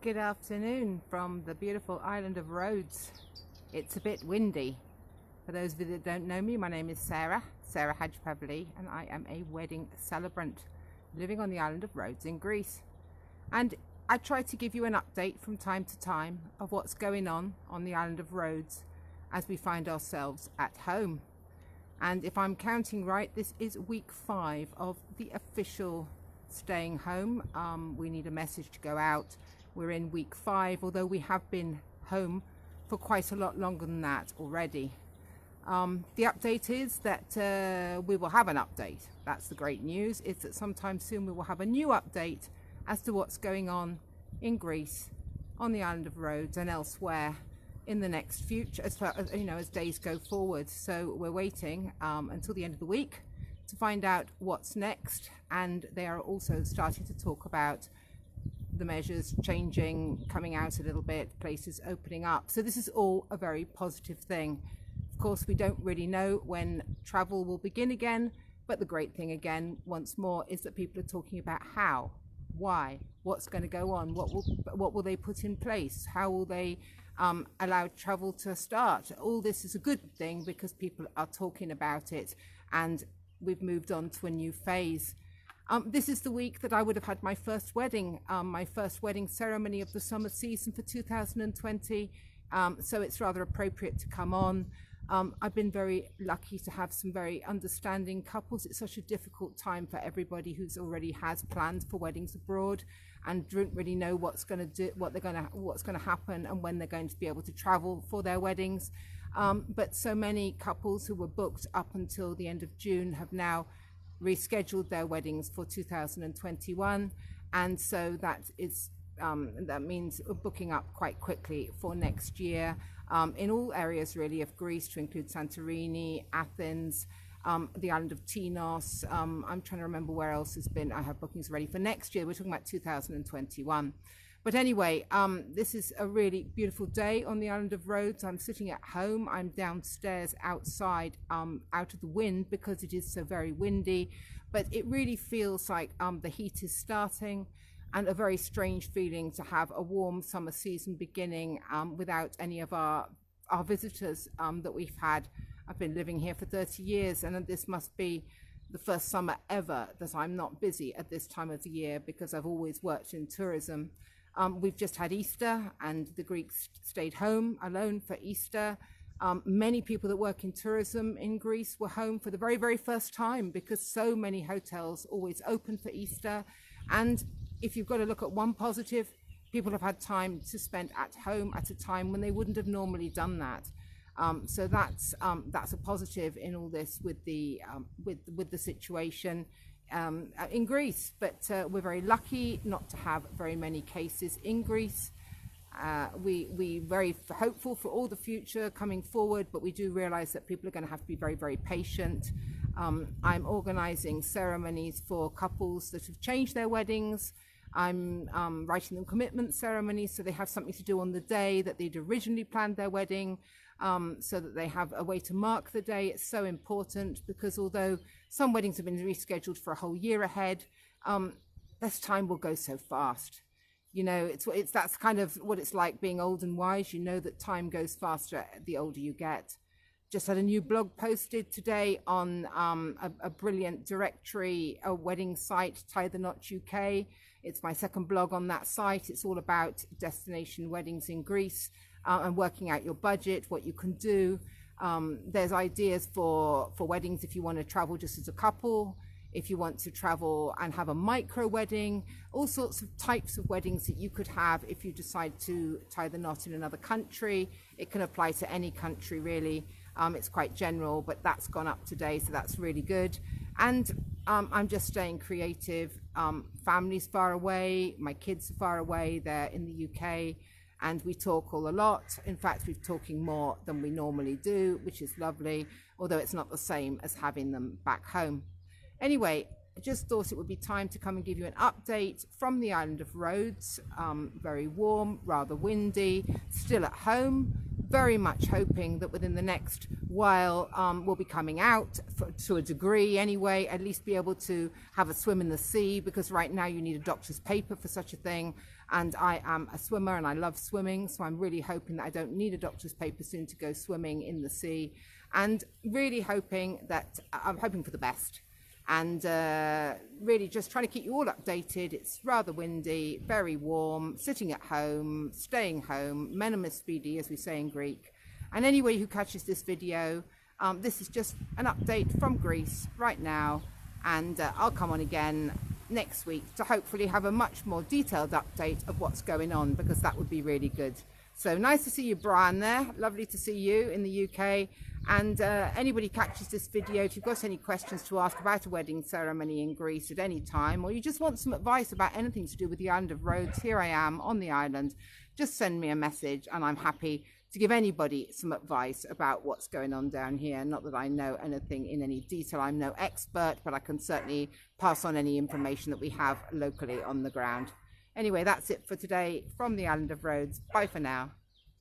Good afternoon from the beautiful island of Rhodes. It's a bit windy. For those of you that don't know me, my name is Sarah Hadjpavli, and I am a wedding celebrant living on the island of Rhodes in Greece. And I try to give you an update from time to time of what's going on the island of Rhodes as we find ourselves at home. And if I'm counting right, this is week 5 of the official staying home. We need a message to go out. We're in week 5, although we have been home for quite a lot longer than that already. The update is that we will have an update. That's the great news. It's that sometime soon we will have a new update as to what's going on in Greece, on the island of Rhodes and elsewhere in the next future, as far as, as days go forward. So we're waiting until the end of the week to find out what's next. And they are also starting to talk about the measures changing, coming out a little bit, places opening up. So this is all a very positive thing. Of course, we don't really know when travel will begin again, but the great thing again, once more, is that people are talking about how, why, what's going to go on, what will they put in place, how will they allow travel to start. All this is a good thing because people are talking about it, and we've moved on to a new phase. This is the week that I would have had my first wedding ceremony of the summer season for 2020. So it's rather appropriate to come on. I've been very lucky to have some very understanding couples. It's such a difficult time for everybody who's already has plans for weddings abroad and don't really know what's going to happen and when they're going to be able to travel for their weddings. But so many couples who were booked up until the end of June have now rescheduled their weddings for 2021, and so that means booking up quite quickly for next year in all areas really of Greece, to include Santorini, Athens, the island of Tinos. I'm trying to remember where else has been. I have bookings ready for next year. We're talking about 2021. But anyway, this is a really beautiful day on the island of Rhodes. I'm sitting at home. I'm downstairs outside, out of the wind because it is so very windy. But it really feels like the heat is starting, and a very strange feeling to have a warm summer season beginning without any of our visitors that we've had. I've been living here for 30 years, and this must be the first summer ever that I'm not busy at this time of the year because I've always worked in tourism. We've just had Easter, and the Greeks stayed home alone for Easter. Many people that work in tourism in Greece were home for the very, very first time because so many hotels always open for Easter. And if you've got to look at one positive, people have had time to spend at home at a time when they wouldn't have normally done that. So that's a positive in all this with the situation in Greece. But we're very lucky not to have very many cases in Greece. We very hopeful for all the future coming forward, but we do realize that people are going to have to be very, very patient. I'm organizing ceremonies for couples that have changed their weddings. I'm writing them commitment ceremonies so they have something to do on the day that they'd originally planned their wedding, so that they have a way to mark the day. It's so important because although some weddings have been rescheduled for a whole year ahead, this time will go so fast. That's kind of what it's like being old and wise. You know that time goes faster the older you get. Just had a new blog posted today on a brilliant directory, a wedding site, Tie the Knot UK. It's my second blog on that site. It's all about destination weddings in Greece and working out your budget, what you can do. There's ideas for weddings if you want to travel just as a couple, if you want to travel and have a micro wedding, all sorts of types of weddings that you could have if you decide to tie the knot in another country. It can apply to any country really. It's quite general, but that's gone up today, so that's really good. And I'm just staying creative. Family's far away, my kids are far away, they're in the UK, and we talk all a lot. In fact, we're talking more than we normally do, which is lovely, although it's not the same as having them back home. Anyway, I just thought it would be time to come and give you an update from the island of Rhodes. Very warm, rather windy, still at home, very much hoping that within the next while we'll be coming out to a degree anyway, at least be able to have a swim in the sea, because right now you need a doctor's paper for such a thing. And I am a swimmer and I love swimming, so I'm really hoping that I don't need a doctor's paper soon to go swimming in the sea, and really hoping that I'm hoping for the best. And really just trying to keep you all updated. It's rather windy, very warm, sitting at home, staying home, menimus spidi, as we say in Greek. And anybody who catches this video, this is just an update from Greece right now. And I'll come on again next week to hopefully have a much more detailed update of what's going on, because that would be really good. So nice to see you, Brian, there. Lovely to see you in the UK. And anybody catches this video, if you've got any questions to ask about a wedding ceremony in Greece at any time, or you just want some advice about anything to do with the Island of Rhodes, here I am on the island. Just send me a message and I'm happy to give anybody some advice about what's going on down here. Not that I know anything in any detail, I'm no expert, but I can certainly pass on any information that we have locally on the ground. Anyway, that's it for today from the Island of Rhodes. Bye for now.